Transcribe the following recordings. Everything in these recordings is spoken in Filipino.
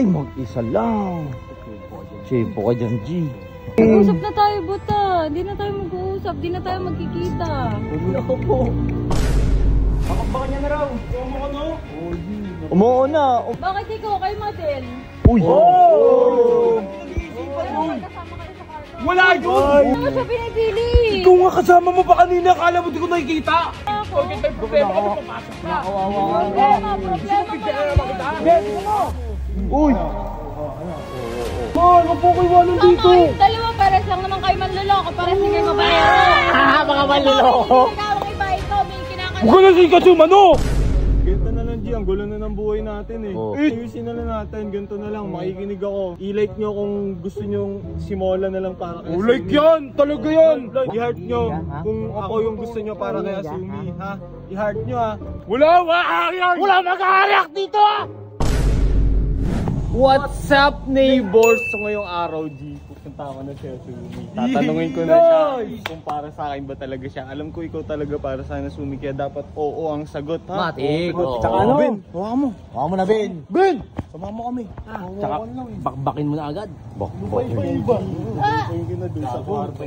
Ay, mag-isa lang. Tiyempo ka dyan, G. Mag-usap na tayo, buta. Hindi na tayo mag-uusap. Hindi na tayo magkikita. Ako po. Baka niya na raw. Umuha ka no? Umuo na. Bakit ikaw? Kayo Madel? Uy! Kasama kayo sa kwarto. Wala yun! Ano siya pinipili? Ikaw nga kasama mo pa kanina. Akala mo di ko nakikita. Ako? Pagkat may problema kami, papasok ka. Problema mo. Uy! Man, wag po kayo walang dito. Kayong dalawa, pares lang naman kayo manloloko. Pares hindi kayo mabayaro. Mga manloloko! Ginagawang iba, ikaw may kinakanta. Huwag ka na sikasuma, no? Ganito na lang, G. Ang gulo na ng buhay natin eh. Oh. Ayusin na lang natin. Ganito na lang. Makikinig ako. I-like nyo kung gusto nyo simola na lang para kay Asumi. Like yan! Talaga yan! I-heart nyo kung ako yung gusto nyo para kay Asumi. Ha? I-heart nyo ha. Wala makakareact! Wala makakareact dito ha! What's up, neighbors? So ngayong araw, G, pupunta ako na si Asumi. Tatanungin ko na siya kung para sa akin ba talaga siya. Alam ko ikaw talaga para sa Asumi, kaya dapat oo ang sagot, ha? Matik! Tsaka ano? Ben, hawakan mo. Hawakan mo na, Ben! Ben! Sama mo kami. Tsaka, bakbakin mo na agad. Lupay-pay ba? Lupay ka na dun sa kwarto.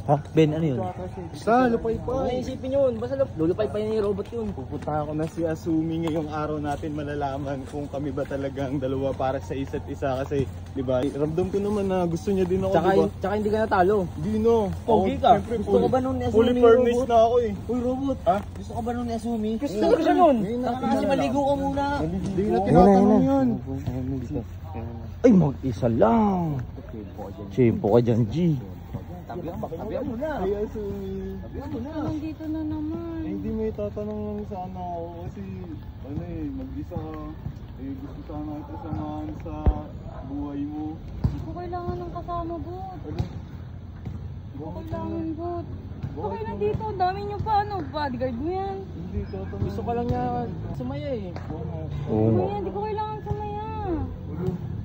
Ha? Ben, ano yun? Basta, lupay-pay. Isipin yun, basta lulupay-pay na yung robot yun. Pupunta ako na si Asumi ngayong araw natin malalaman kung kami ba talagang dalawa para sa isa't isa kasi, di ba? Ramdam ko naman na gusto niya din ako, di ba? Tsaka hindi ka natalo. Hindi no. Pogi ka. Gusto ko ba nun ni Asumi fully furnished na ako eh. Uy, robot. Ha? Gusto ka ba nun ni Asumi? Gusto ko siya nun. Kasi maligo ka muna. Hindi na tinatanong yun. Ay, mag-isa lang. Tiyempo ka dyan, G. Tabihan mo na. Ay, Asumi. Nandito na naman. Hindi mo itatanong lang sana ako kasi ano eh, mag-isa ka. Eh, gusto sana ito samahan sa buhay mo. Hindi ko kailangan ng kasama, Bot. Hindi ko kailangan, Bot. Okay na dito. Ang dami nyo pa, ano? Bodyguard mo yan. Hindi, tatanong. Gusto ka lang niya sumaya eh. Oo nga. Sumaya, hindi ko kailangan sumaya.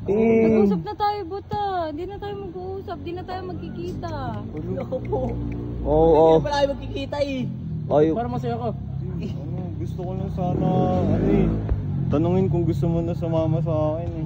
Mag-usap na tayo, buta. Hindi na tayo mag-uusap. Hindi na tayo magkikita. Ako po. Oo. Hindi na pala kayo magkikita eh. Ay, Para masaya ko. ano, gusto ko lang sana, ano eh, tanungin kung gusto mo na sumama sa akin eh.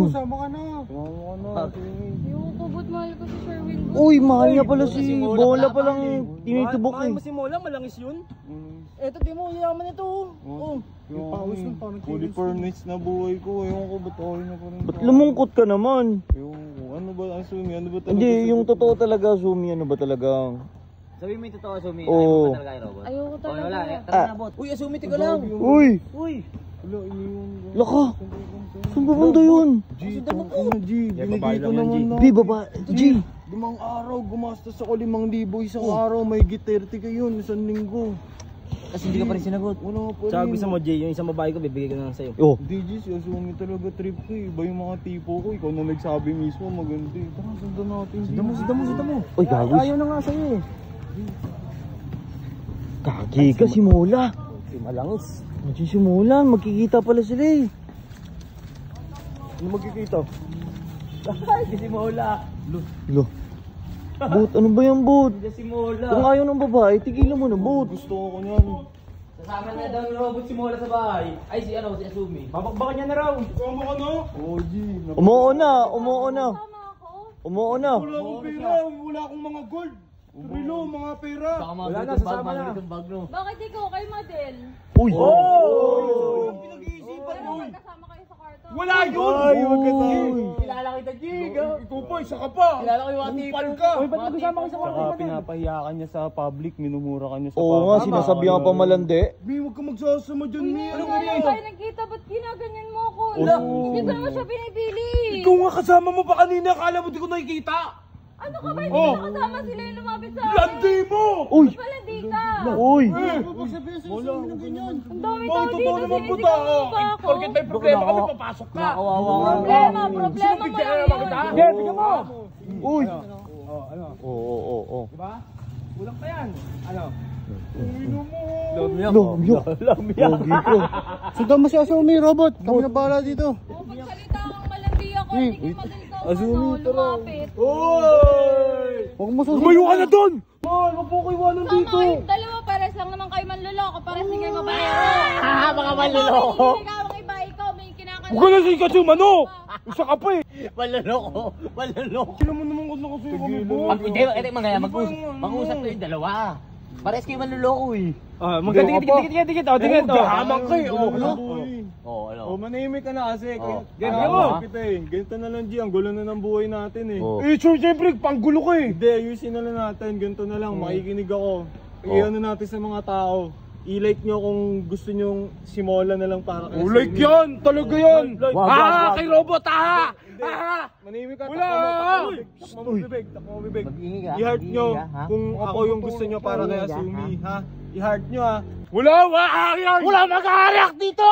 Sama ka na. Sumama ka na, Asumi. Ayoko, Bot. Mahal ko si Sherwin, Bot. Uy, mahal niya pala si Bola palang tinitubok eh. Si Mola, malangis yun. Mm. Eto, di mo, yaman ito. Oh, yung fully furnished na buhay ko. Ewan ko, ba't okay na pa rin? Ba't lumungkot ka naman? Ewan ko, ano ba, Asumi? Ano ba talaga? Hindi, yung totoo talaga, Asumi, ano ba talaga? Sabi mo yung totoo, Asumi. Oo. Ayaw mo ba talaga yung robot? Ayoko talaga. Wala, tara na, bot. Uy, Asumi, tiga lang. Uy! Uy! Wala, iniwan ko. Laka! Saan pupunta yun? G, G, binigay ko naman na. Di, baba, G! Limang araw, gumastos ako 5,000 isang araw. May git 30 kayo, isang linggo. Kasi hindi ka pa rin sinagot. Wala pa rin. Tsaka gusto mo, Jay, yung isang babae ko, bibigay ko na lang sa'yo. Oh, DJ, si Asumi talaga trip ko eh. Iba yung mga tipo ko. Ikaw na nagsabi mismo, maganda eh. Tara, sundan natin. Sundan mo. uy, gago. Ayaw na nga sa'yo eh. Kagi ka, simula. Malangis. Magsisimula, magkikita pala sila eh. Ano magkikita? Ay, si Mola. Lo. Bot, ano ba yan, Bot? Hindi si Mola. Kung ayaw ng babae, tigilan mo na, Bot. Gusto ko niyan. Sasama na daw yung robot si Mola sa bahay. Ay, si Asumi. Babakbakan niya na raw. Ikaw mo ka no? Oo, G. Umuo na, umuo na. Tama ako. Umuo na. Wala akong pera. Wala akong mga gold. Rilo, mga pera. Wala na, sasama na. Bakit ikaw? Kayo Madel? Uy! Oh! Pinag-iisipan mo. Kasama kayo sa kwarto. Wala yun! Ay, wag ka Kilala kita, Jig. Ikaw pa, isa ka pa. Kilala ko yung mga tipo. ka. Uy, ba't magkasama kayo sa Saka pinapahiya ka niya sa public, minumura ka niya sa Oo public. nga, sinasabihan ka pa malandi. Mi, huwag ka magsasama dyan, Mi. Ano nga lang tayo nagkita? Ba't ginaganyan mo ako? Hindi ko naman siya pinipili. Ikaw nga kasama mo pa kanina, akala mo di ko nakikita. Ano ka ba? Hindi ko kasama sila yung lumapit sa akin. Landi mo! Uy! Pala di ka. Uy! Wala. Ang dami Bakit tao totoo dito. naman po Sinisigaw mo ta? ba ako? Pagkat may problema kami, papasok ka. Problema mo lang yun. Hindi, tignan mo. Uy! Ano? Oo. Diba? Kulang pa yan. Ano? Lomyo. Pogi ko. Sundan mo si Asumi, robot. Kami na bahala dito. Kung magsalita kang malandi ako, hindi ko magalitaw Asumi, tara. lumapit. Oy! Huwag mo susunod. Lumayo ka na doon! Man, wag po kayo walang Tama dito. kayong dalawa, pares lang naman kayo manloloko. Pares hindi kayo mabayaro. Mga manloloko. Ginagawang iba, ikaw may kinakanta. Huwag ka na si Kasum, ano? Isa ka pa eh. Maloloko. Maloloko. Sino mo naman gusto kasi kami, boss? Hindi, mga mag-usap kayo yung dalawa. Pares kayo manloloko eh. Dikit. Hamak ka eh. Oh, ano? Manahimik ka na kasi. Ganyan mo. Ganito na lang, G. Ang gulo na ng buhay natin eh. Oh. Siyempre, panggulo ka eh. Hindi, ayusin na lang natin. Ganito na lang, makikinig ako. I-ano natin sa mga tao. I-like nyo kung gusto nyo simola na lang para kay Like yan! Talaga yan! Wag. Kay robot Manahimik ka. Wala! Takmo mo bibig. Mag-ingay ka. I-heart nyo ha? kung ako yung gusto nyo para kay Asumi, ha? I-heart nyo, ha? Wala mag-aayak dito